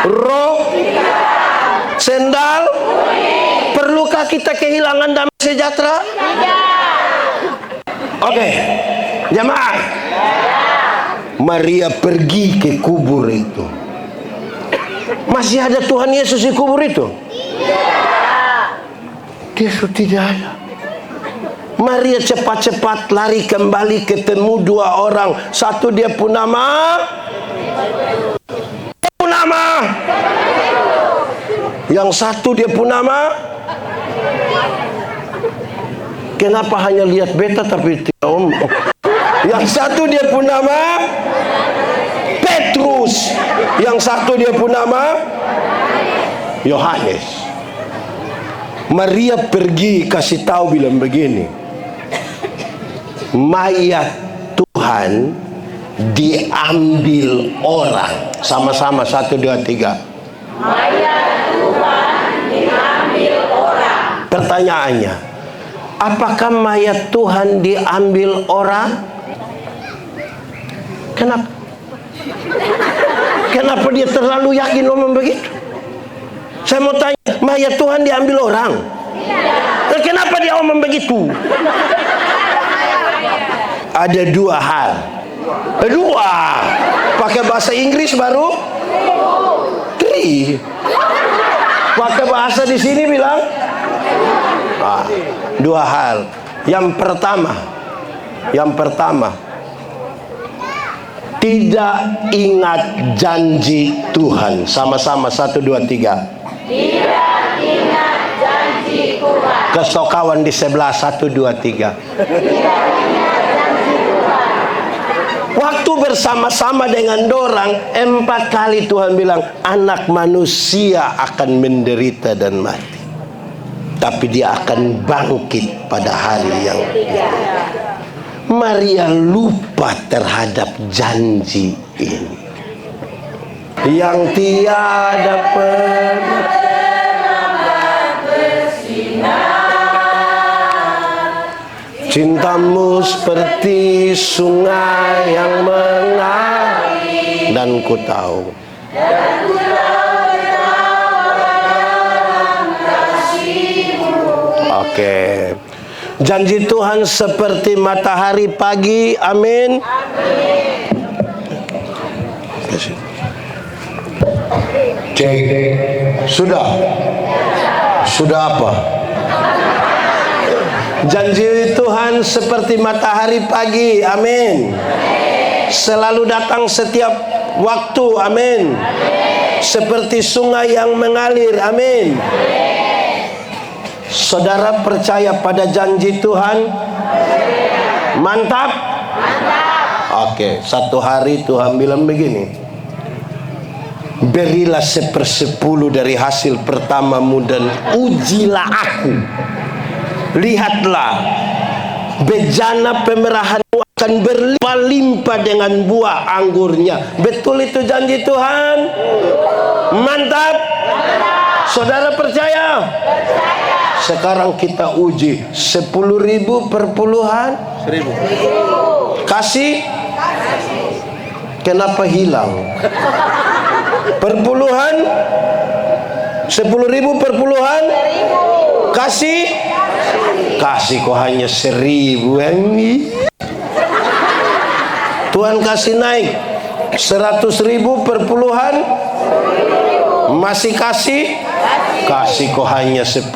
Roh, sendal. Perlukah kita kehilangan damai sejahtera? Oke, jemaah. Maria pergi ke kubur itu. Masih ada Tuhan Yesus di kubur itu? Dia sudah tidak ada. Maria cepat-cepat lari kembali, ketemu dua orang. Satu dia pun nama yang satu dia pun nama. Kenapa hanya lihat beta tapi tidak om? Yang satu dia pun nama Petrus, yang satu dia pun nama Yohanes. Maria pergi kasih tahu bilang begini, mayat Tuhan diambil orang. Sama-sama 1, 2, 3. Mayat Tuhan diambil orang. Pertanyaannya, apakah mayat Tuhan diambil orang? Kenapa? Kenapa dia terlalu yakin ngomong begitu? Saya mau tanya, mayat Tuhan diambil orang? Tidak. Kenapa dia ngomong begitu? Ada dua hal. Dua. Pakai bahasa Inggris baru? Three. Pakai bahasa di sini bilang? Dua hal. Yang pertama, tidak ingat janji Tuhan. Sama-sama 1, 2, 3. Tidak ingat janji Tuhan. Kasih kawan di sebelah 1, 2, 3. Tidak ingat janji Tuhan. Waktu bersama-sama dengan dorang, 4 kali Tuhan bilang, anak manusia akan menderita dan mati, tapi dia akan bangkit pada hari yang Maria lupa terhadap janji ini yang tiada pernah bersinar. Cintamu seperti sungai yang mengalir, dan ku tahu Oke. Janji Tuhan seperti matahari pagi. Amin. Cek. Sudah apa? Janji Tuhan seperti matahari pagi. Amin. Selalu datang setiap waktu. Amin. Seperti sungai yang mengalir. Amin. Saudara percaya pada janji Tuhan? Mantap? Oke, satu hari Tuhan bilang begini, berilah 1/10 dari hasil pertamamu dan ujilah aku. Lihatlah, bejana pemerahanmu akan berlimpah-limpah dengan buah anggurnya. Betul itu janji Tuhan? Mantap? Saudara percaya? Sekarang kita uji 10.000 per puluhan. 1.000. Kasih? Kenapa hilang? Perpuluhan? 10.000 per puluhan? Kasih? Kasih kok hanya 1.000. Tuhan kasih naik 100.000 per puluhan. Masih kasih? Kasih kok hanya 10.000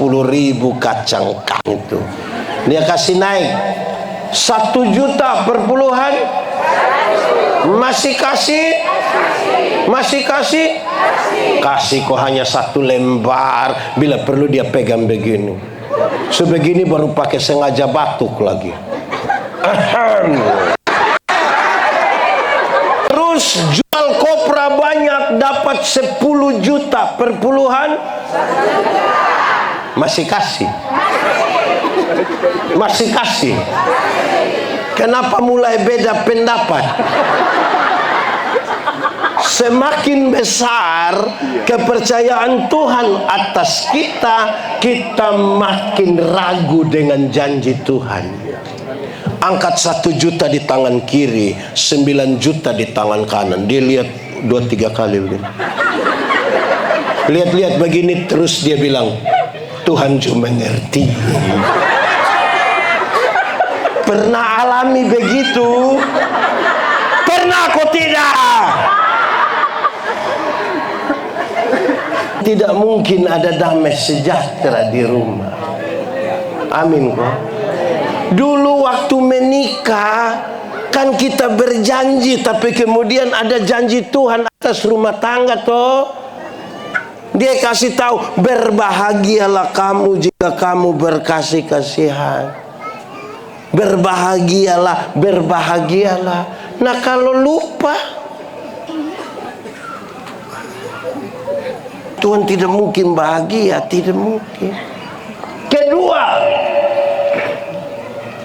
kacang itu. Dia kasih naik 1 juta per puluhan. Masih kasih? Masih kasih? Kasih kok hanya 1 lembar. Bila perlu dia pegang begini. Sebegini baru pakai sengaja batuk lagi. Terus jual kopra banyak, dapat 10 juta per puluhan. Masih kasih? Masih kasih? Kenapa mulai beda pendapat? Semakin besar kepercayaan Tuhan atas kita, kita makin ragu dengan janji Tuhan. Angkat 1 juta di tangan kiri, 9 juta di tangan kanan. Dia lihat 2-3 kali begini. Lihat-lihat begini terus dia bilang, Tuhan cuma ngerti. Pernah alami begitu? Pernah aku tidak? Tidak mungkin ada damai sejahtera di rumah. Amin kok. Dulu waktu menikah kan kita berjanji, tapi kemudian ada janji Tuhan atas rumah tangga toh. Dia kasih tahu, berbahagialah kamu jika kamu berkasih kasihan. Berbahagialah, berbahagialah. Nah kalau lupa, Tuhan tidak mungkin bahagia, tidak mungkin. Kedua,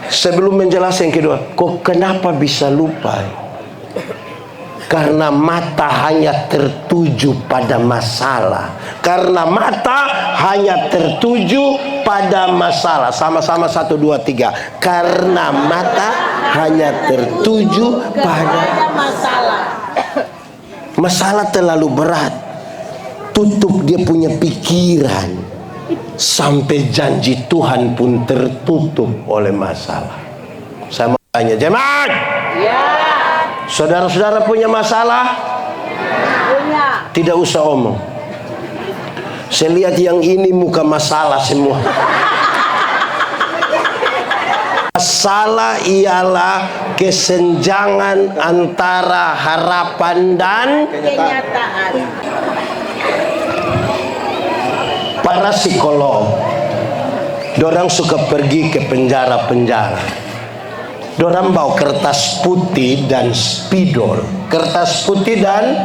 sebelum menjelaskan yang kedua, kok kenapa bisa lupa? Karena mata hanya tertuju pada masalah. Karena mata hanya tertuju pada masalah. Sama-sama 1, 2, 3. Karena mata hanya tertuju pada masalah. Masalah terlalu berat, tutup dia punya pikiran, sampai janji Tuhan pun tertutup oleh masalah. Saya mau tanya jemaat, Ya. saudara-saudara punya masalah? Punya. Tidak usah omong. Saya lihat yang ini muka masalah semua. Masalah ialah kesenjangan antara harapan dan Kenyataan. para psikolog. Dorang suka pergi ke penjara-penjara. Dorang bawa kertas putih dan spidol. Kertas putih dan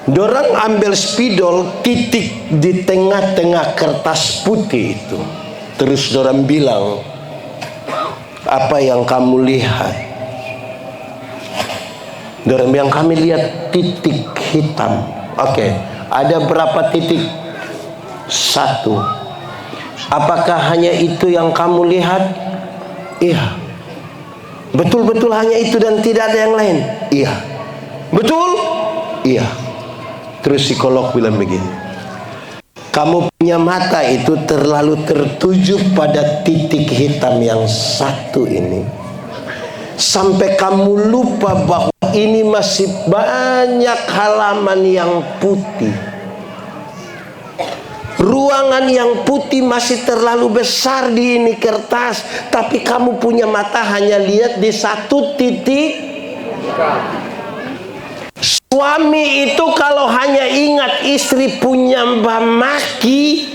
dorang ambil spidol, titik di tengah-tengah kertas putih itu. Terus dorang bilang, apa yang kamu lihat? Dorang bilang, kami lihat titik hitam. Oke, ada berapa titik? 1. Apakah hanya itu yang kamu lihat? Iya. Betul-betul hanya itu dan tidak ada yang lain? Iya. Betul? Iya. Terus psikolog bilang begini, kamu punya mata itu terlalu tertuju pada titik hitam yang 1 ini, sampai kamu lupa bahwa ini masih banyak halaman yang putih. Ruangan yang putih masih terlalu besar di ini kertas, tapi kamu punya mata hanya lihat di 1 titik. Suami itu kalau hanya ingat istri punya mbak maki,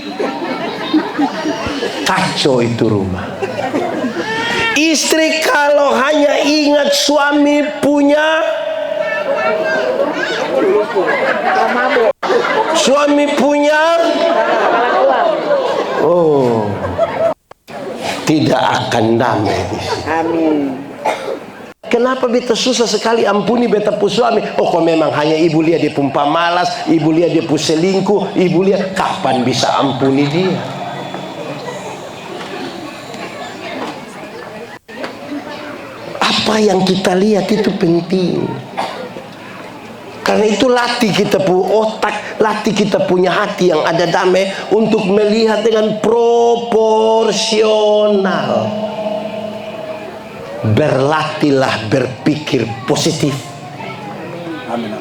kacau itu rumah. Istri kalau hanya ingat suami punya oh, tidak akan damai. Amin. Kenapa beta susah sekali ampuni beta pu suami? Oh, kok memang hanya ibu lihat dia pun pamalas, ibu lihat dia pun selingkuh, ibu lihat, kapan bisa ampuni dia? Apa yang kita lihat itu penting. Karena itu latih kita punya otak, latih kita punya hati yang ada damai untuk melihat dengan proporsional. Berlatihlah berpikir positif.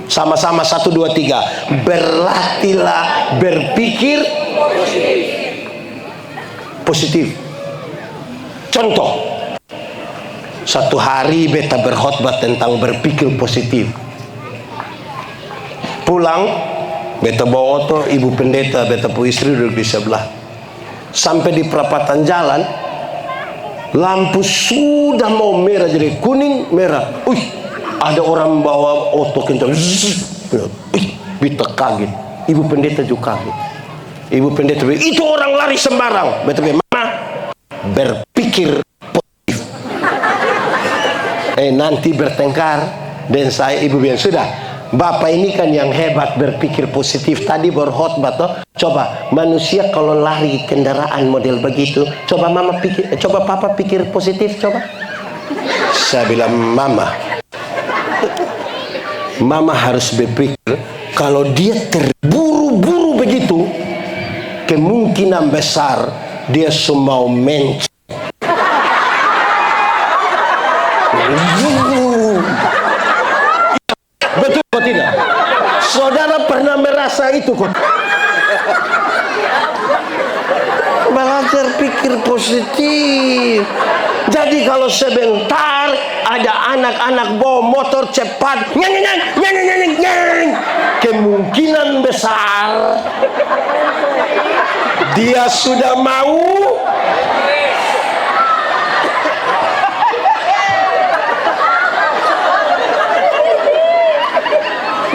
Sama-sama 1, 2, 3. Berlatihlah berpikir positif. Contoh, satu hari beta berkhotbah tentang berpikir positif. Pulang, beta bawa oto, ibu pendeta, beta pu istri duduk di sebelah. Sampai di perapatan jalan, lampu sudah mau merah jadi kuning merah. Ada orang bawa oto kencang. Beta kaget. Ibu pendeta juga kaget. Ibu pendeta bilang, itu orang lari sembarang. Beta bilang, Mama, berpikir positif. Nanti bertengkar dan saya, ibu bilang, sudah. Bapak ini kan yang hebat berpikir positif. Tadi berkhotbah toh. Coba manusia kalau lari kendaraan model begitu, coba mama pikir, coba papa pikir positif, coba. Saya bilang, Mama harus berpikir Kalau dia terburu-buru begitu, kemungkinan besar dia semau mencet. Betul kok tidak? Saudara pernah merasa itu kok? Belajar pikir positif. Jadi kalau sebentar ada anak-anak bawa motor cepat, kemungkinan besar dia sudah mau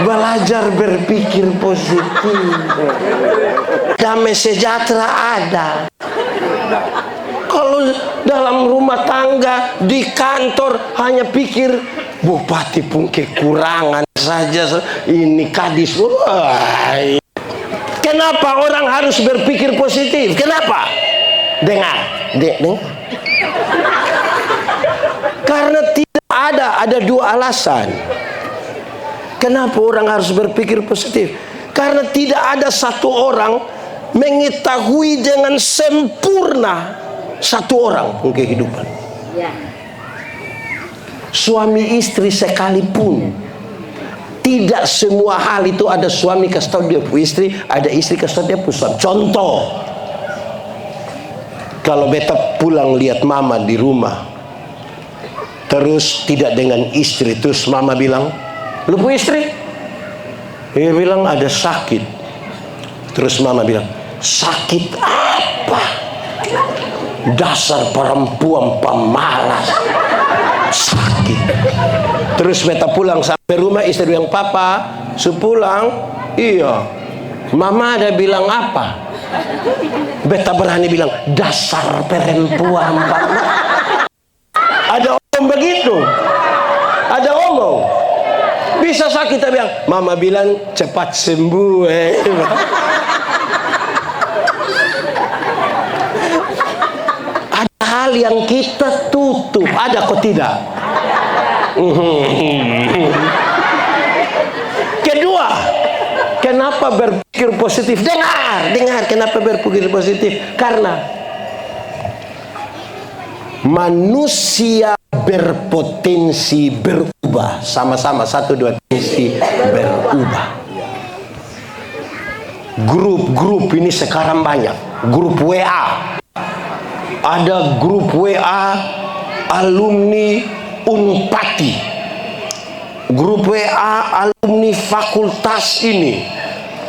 belajar berpikir positif. Damai sejahtera ada. Kalau dalam rumah tangga, di kantor hanya pikir bupati pun kekurangan saja, ini kadis. Kenapa orang harus berpikir positif? Kenapa? Dengar. Karena tidak ada dua alasan. Kenapa orang harus berpikir positif? Karena tidak ada satu orang mengetahui dengan sempurna satu orang kehidupan. Suami istri sekalipun, tidak semua hal itu ada suami kasih tahu dia punya istri, ada istri kasih tahu dia punya suami. Contoh, kalau beta pulang lihat mama di rumah, terus tidak dengan istri, terus mama bilang, lu punya istri? Dia bilang ada sakit. Terus mama bilang, sakit apa? Dasar perempuan pemalas, sakit. Terus beta pulang sampai rumah, istri yang papa sepulang, iya mama ada bilang apa? Beta berani bilang dasar perempuan pemalas. Ada omong begitu, ada omong. Bisa sakit tapi bilang, mama bilang cepat sembuh. Hal yang kita tutup, ada kok tidak? Kedua, kenapa berpikir positif? Dengar, kenapa berpikir positif? Karena manusia berpotensi berubah. Sama-sama, 1, 2, potensi berubah. Grup-grup ini sekarang banyak. Grup WA. Ada grup WA alumni Unpati, grup WA alumni fakultas ini,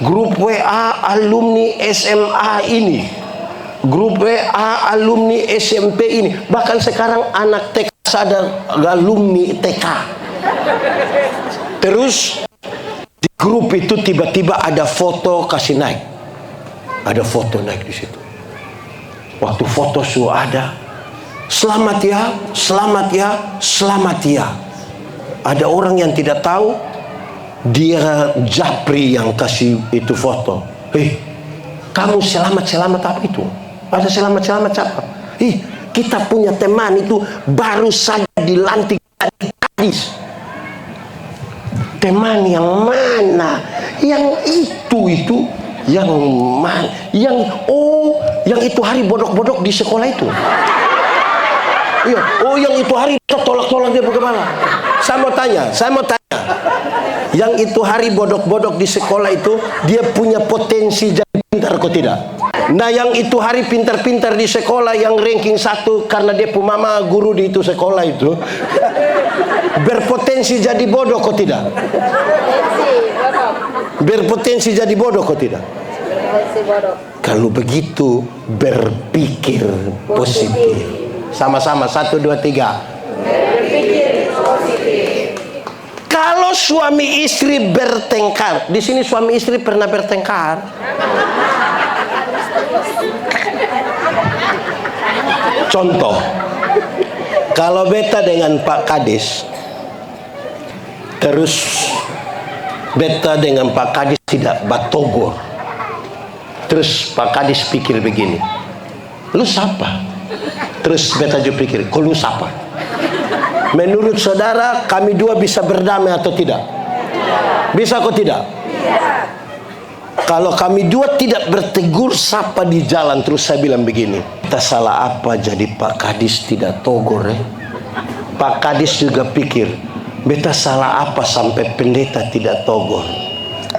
grup WA alumni SMA ini, grup WA alumni SMP ini. Bahkan sekarang anak TK ada alumni TK. Terus di grup itu tiba-tiba ada foto kasih naik, ada foto naik di situ. Waktu foto sudah ada, selamat ya, selamat ya, selamat ya. Ada orang yang tidak tahu, dia japri yang kasih itu foto. Kamu selamat apa itu? Ada selamat apa? Kita punya teman itu baru saja dilantik jadi kadis. Teman yang mana? Yang itu yang mana? Yang itu hari bodok-bodok di sekolah itu. Iya. Yang itu hari tolak-tolak dia bagaimana? Saya mau tanya. Yang itu hari bodok-bodok di sekolah itu, dia punya potensi jadi pintar kok tidak? Nah, yang itu hari pintar-pintar di sekolah, yang ranking 1 karena dia punya mama guru di itu sekolah itu, berpotensi jadi bodoh kok tidak? Berpotensi jadi bodoh kok tidak? Kalau begitu berpikir positif. Sama-sama, 1, 2, 3. Berpikir positif. Kalau suami istri bertengkar, di sini suami istri pernah bertengkar? Contoh, kalau beta dengan Pak Kadis, terus beta dengan Pak Kadis tidak batogor. Terus Pak Kadis pikir begini, lu siapa? Terus beta juga pikir, kok lu siapa? Menurut saudara kami dua bisa berdamai atau tidak? Bisa kok tidak? Kalau kami dua tidak bertegur sapa di jalan, terus saya bilang begini, kita salah apa jadi Pak Kadis tidak togor ya? Pak Kadis juga pikir, beta salah apa sampai pendeta tidak togor?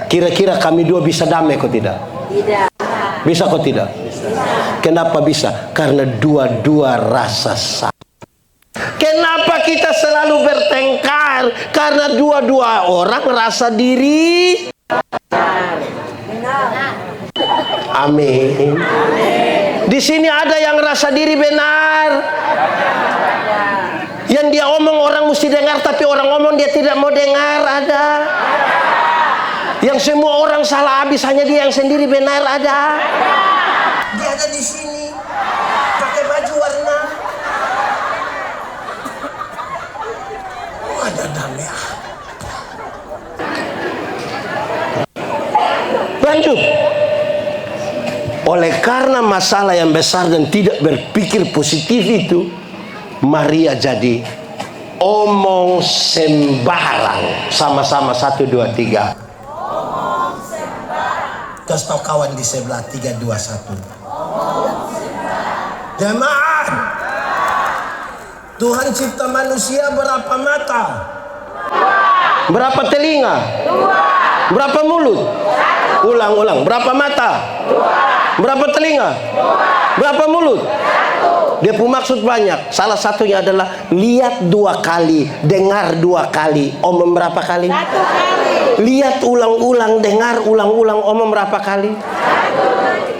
Kira-kira kami dua bisa damai kok tidak? Tidak. Bisa kok tidak? Kenapa bisa? Karena dua-dua rasa sakit. Kenapa kita selalu bertengkar? Karena dua-dua orang rasa diri. Amin. Di sini ada yang rasa diri benar. Yang dia omong orang mesti dengar, tapi orang omong dia tidak mau dengar, ada. Yang semua orang salah habis, hanya dia yang sendiri benar, ada. Dia ada di sini pakai baju warna. Oh, ada damai. Lanjut. Oleh karena masalah yang besar dan tidak berpikir positif itu, Maria jadi omong sembarang. Sama-sama 1, 2, 3. Kasih tau kawan di sebelah, 3, 2, 1. Jemaat, Tuhan cipta manusia berapa mata? Berapa telinga? Berapa mulut? Ulang-ulang. Berapa mata? Berapa telinga? Berapa mulut? Dia pun maksud banyak. Salah satunya adalah lihat 2 kali, dengar 2 kali, omong berapa kali? 1 kali. Lihat ulang-ulang, dengar ulang-ulang, omong berapa kali?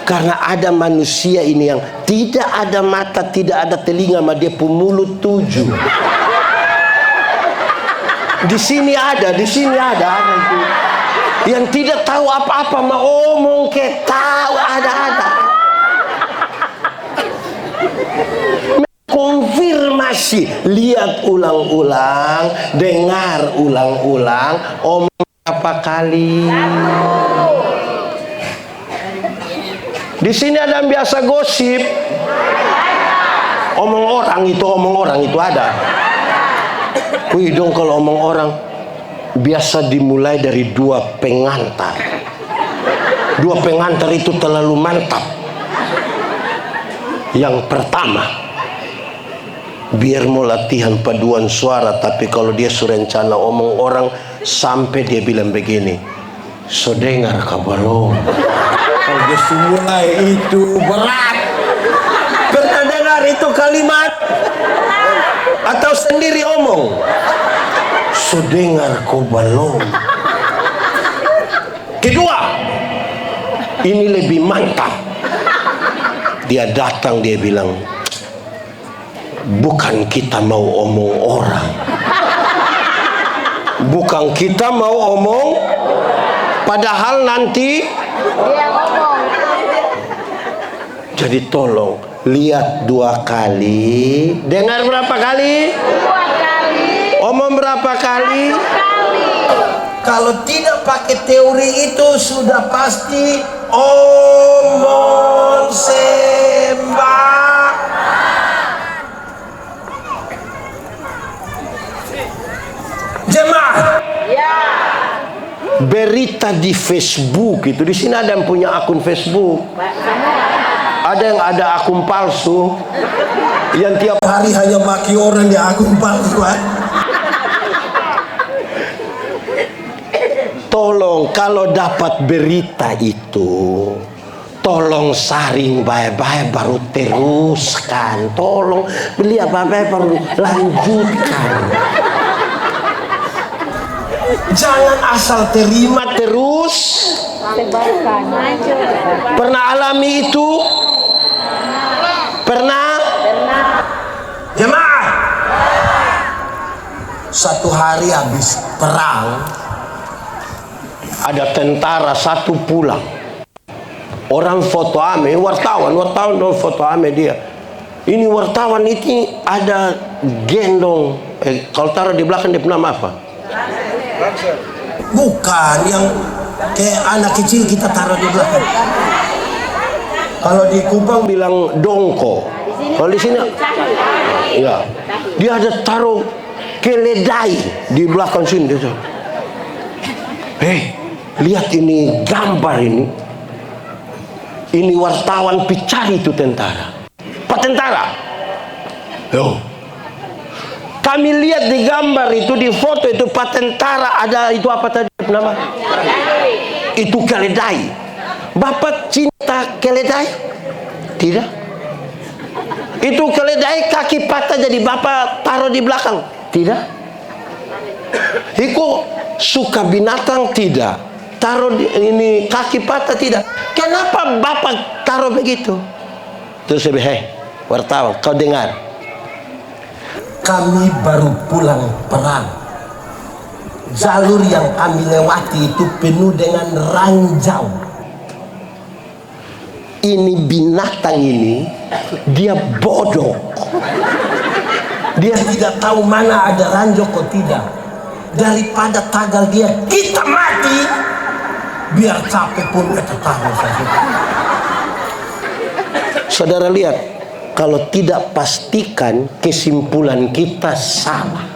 Karena ada manusia ini yang tidak ada mata, tidak ada telinga, ma dia pun mulut 7. Di sini ada itu. Yang tidak tahu apa-apa, ma omong ke tahu ada. Konfirmasi, lihat ulang-ulang, dengar ulang-ulang, omong berapa kali? Di sini ada yang biasa gosip, omong orang itu ada. Wih dong, kalau omong orang biasa dimulai dari 2 pengantar. 2 pengantar itu terlalu mantap. Yang pertama, biar mau latihan paduan suara, tapi kalau dia surencana omong orang sampai dia bilang begini, so dengar kabarong. Kalau dia mulai itu berat. Pernah dengar itu kalimat? Atau sendiri omong? So dengar kabarong. Kedua, ini lebih mantap. Dia datang, dia bilang, bukan kita mau omong orang, bukan kita mau omong, padahal nanti Dia ngomong. jadi tolong lihat 2 kali, dengar berapa kali, 2 kali. omong berapa kali. 1 kali. Kalau tidak pakai teori itu sudah pasti omong sembah. Jemaah, Ya. berita di Facebook itu, di sini ada yang punya akun Facebook, ada yang ada akun palsu, yang tiap hari hanya maki orang di akun palsu. Tolong kalau dapat berita itu, tolong saring baik-baik baru teruskan. Tolong beli apa-apa baru lanjutkan. Jangan asal terima terus. Sebarkan. Pernah alami itu? Pernah? Jemaah, satu hari habis perang, ada tentara satu pulang. Orang foto ame, wartawan dong foto ame dia. Ini wartawan ini ada gendong, kalau taruh di belakang dia nama apa? Bukan, yang kayak anak kecil kita taruh di belakang. Kalau di Kupang bilang dongko. Kalau di sini, ya, dia ada taruh keledai di belakang sini. Dia, Lihat ini gambar ini. Ini wartawan picari itu tentara. Pak tentara. Yo. Kami lihat di gambar itu, di foto itu Pak tentara ada itu apa tadi nama? Itu keledai. Bapak cinta keledai? Tidak. Itu keledai kaki patah jadi Bapak taruh di belakang? Tidak. Iko suka binatang? Tidak. Taruh di, ini kaki patah? Tidak. Kenapa Bapak taruh begitu? Terus saya bilang, wartawan, kau dengar? Kami baru pulang perang. Jalur yang kami lewati itu penuh dengan ranjau. Ini binatang ini, dia bodoh. Dia tidak tahu mana ada ranjau kok tidak. Daripada tagal dia, kita mati. Biar capek pun kita tahu saja. Saudara lihat. Kalau tidak pastikan, kesimpulan kita salah.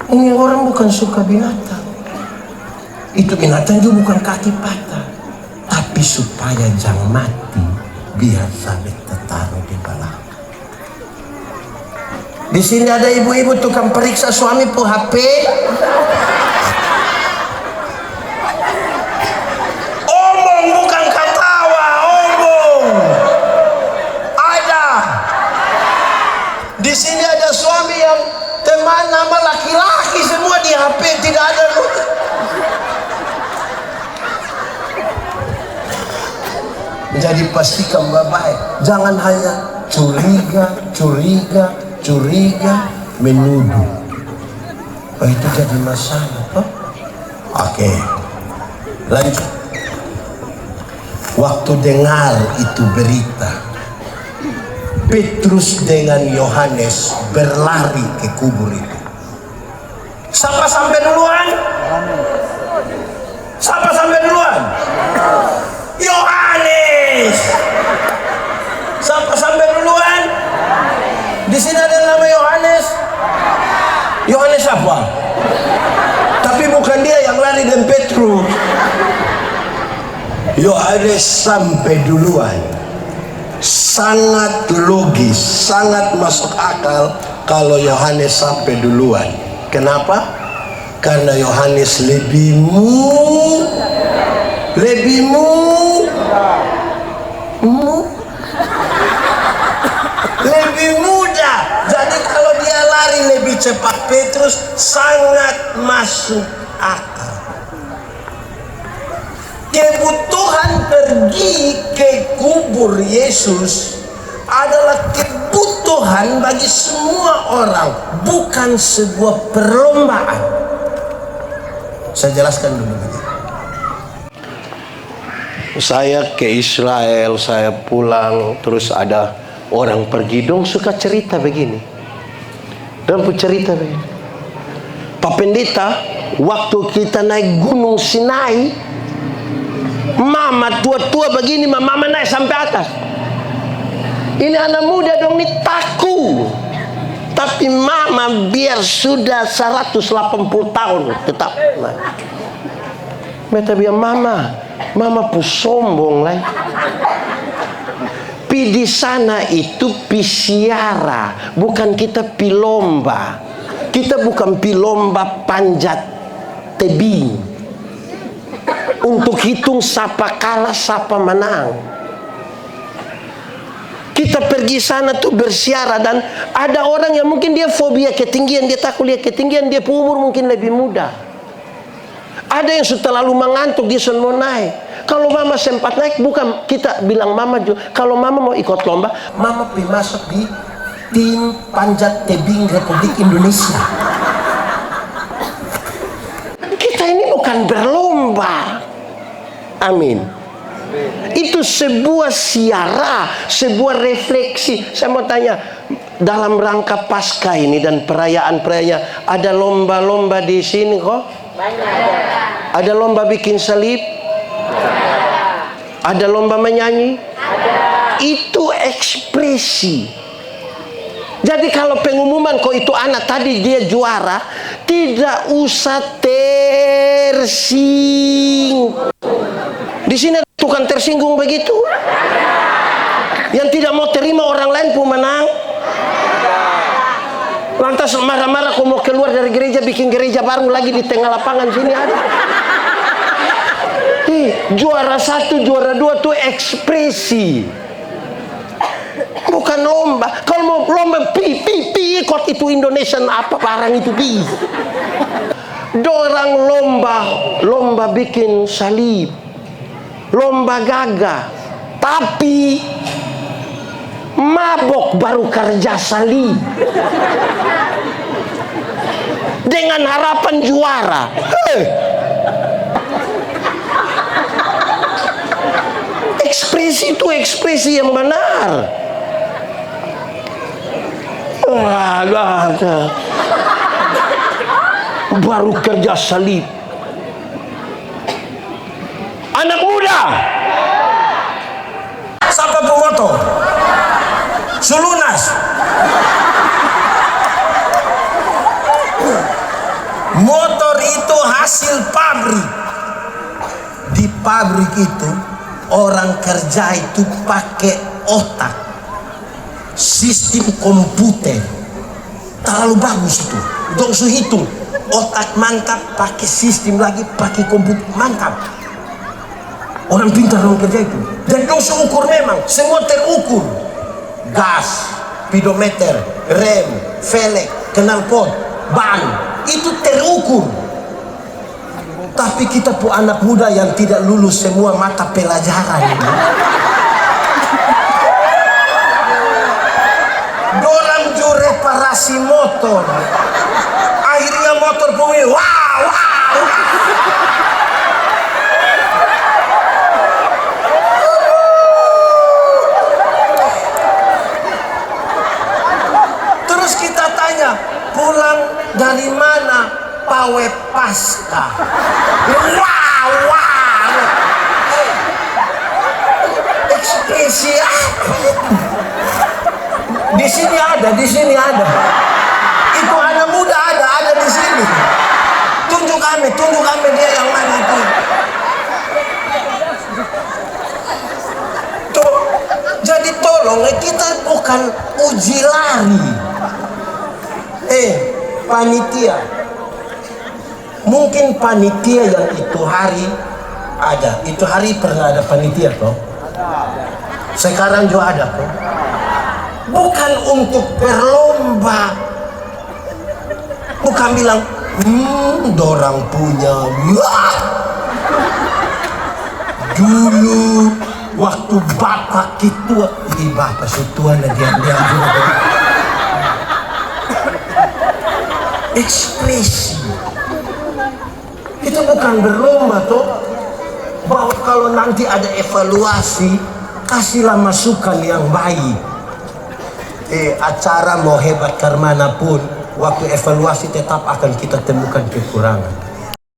Ini orang bukan suka binatang. Itu binatang juga bukan kaki patah. Tapi supaya jangan mati, biar sampai tertaruh di belakang. Di sini ada ibu-ibu tukang periksa suami pu HP. Omong bukan ketawa, omong. Di sini ada suami yang teman nama laki-laki semua di HP, tidak ada. Jadi pastikan baik-baik, jangan hanya curiga, menuduh. Oh, itu jadi masalah. Oh? Oke, lanjut. Waktu dengar itu berita, Petrus dengan Yohanes berlari ke kubur itu. Siapa sampai duluan? Siapa sampai duluan? Yohanes. Siapa sampai duluan? Di sini ada nama Yohanes. Yohanes apa? Tapi bukan dia yang lari dengan Petrus. Yohanes sampai duluan. Sangat logis, sangat masuk akal kalau Yohanes sampai duluan. Kenapa? Karena Yohanes lebih muda. Jadi kalau dia lari lebih cepat Petrus, sangat masuk akal. Kebutuhan pergi ke kubur Yesus adalah kebutuhan bagi semua orang, bukan sebuah perlombaan. Saya jelaskan dulu begini. Saya ke Israel, saya pulang, terus ada orang pergi dong suka cerita begini. Dan cerita begini. Pak Pendeta, waktu kita naik Gunung Sinai, mama tua-tua begini, mama naik sampai atas. Ini anak muda dong, ini takut. Tapi mama biar sudah 180 tahun tetap naik. Meta biar mama pun sombong lah. Pi di sana itu pisiara, bukan kita pi lomba. Kita bukan pi lomba panjat tebing. Untuk hitung siapa kalah, siapa menang. Kita pergi sana tuh bersiara, dan ada orang yang mungkin dia fobia ketinggian, dia takut lihat ketinggian, dia umur mungkin lebih muda. Ada yang sudah terlalu mengantuk, dia sudah mau naik. Kalau mama sempat naik, bukan kita bilang mama juga. Kalau mama mau ikut lomba, mama pergi masuk di tim panjat tebing Republik Indonesia. Kita ini bukan berlomba. Amin. Itu sebuah siara, sebuah refleksi. Saya mau tanya, dalam rangka Paskah ini dan perayaan-perayaan, ada lomba-lomba di sini kok? Banyak. Ada lomba bikin salib? Ada lomba menyanyi? Ada. Itu ekspresi. Jadi kalau pengumuman kok itu anak tadi dia juara, tidak usah Di sini ada tukang tersinggung begitu, yang tidak mau terima orang lain pun menang. Lantas marah-marah kau mau keluar dari gereja, bikin gereja baru lagi di tengah lapangan sini ada. Juara 1, juara 2 tuh ekspresi, bukan lomba. Kalau mau lomba ikut itu Indonesian apa barang itu pi. Dorang lomba bikin salib, lomba gagah, tapi mabok baru kerja salib dengan harapan juara. Ekspresi itu ekspresi yang benar. Baru kerja salib. Anak muda, siapa pemotor? Sulunas. Motor itu hasil pabrik. Di pabrik itu orang kerja itu pakai otak, sistem komputer terlalu bagus itu. Dong su hitung, otak mantap, pakai sistem lagi, pakai komputer mantap. Orang pintar orang kerja itu. Dan dong su ukur memang, semua terukur. Gas, speedometer, rem, velg, knalpot, ban, itu terukur. Tapi kita pun anak muda yang tidak lulus semua mata pelajaran ini. Dorang ju reparasi motor. Akhirnya motor punya wow. Terus kita tanya, pulang dari mana? Pawe pasca. Wow. Ekspresi apa itu? Di sini ada. Itu anak muda ada di sini. Tunjuk kami dia yang mana itu. Tuh, jadi tolong kita bukan uji lari. Panitia. Mungkin panitia yang itu hari ada. Itu hari pernah ada panitia toh? Sekarang juga ada toh? Bukan untuk berlomba. Bukan bilang, dorang punya. Wah. Dulu waktu bapak itu, bapak setua dia juga. Ekspresi. Itu bukan berlomba toh. Bahwa kalau nanti ada evaluasi, kasihlah masukan yang baik. Acara mau hebat karena pun, waktu evaluasi tetap akan kita temukan kekurangan.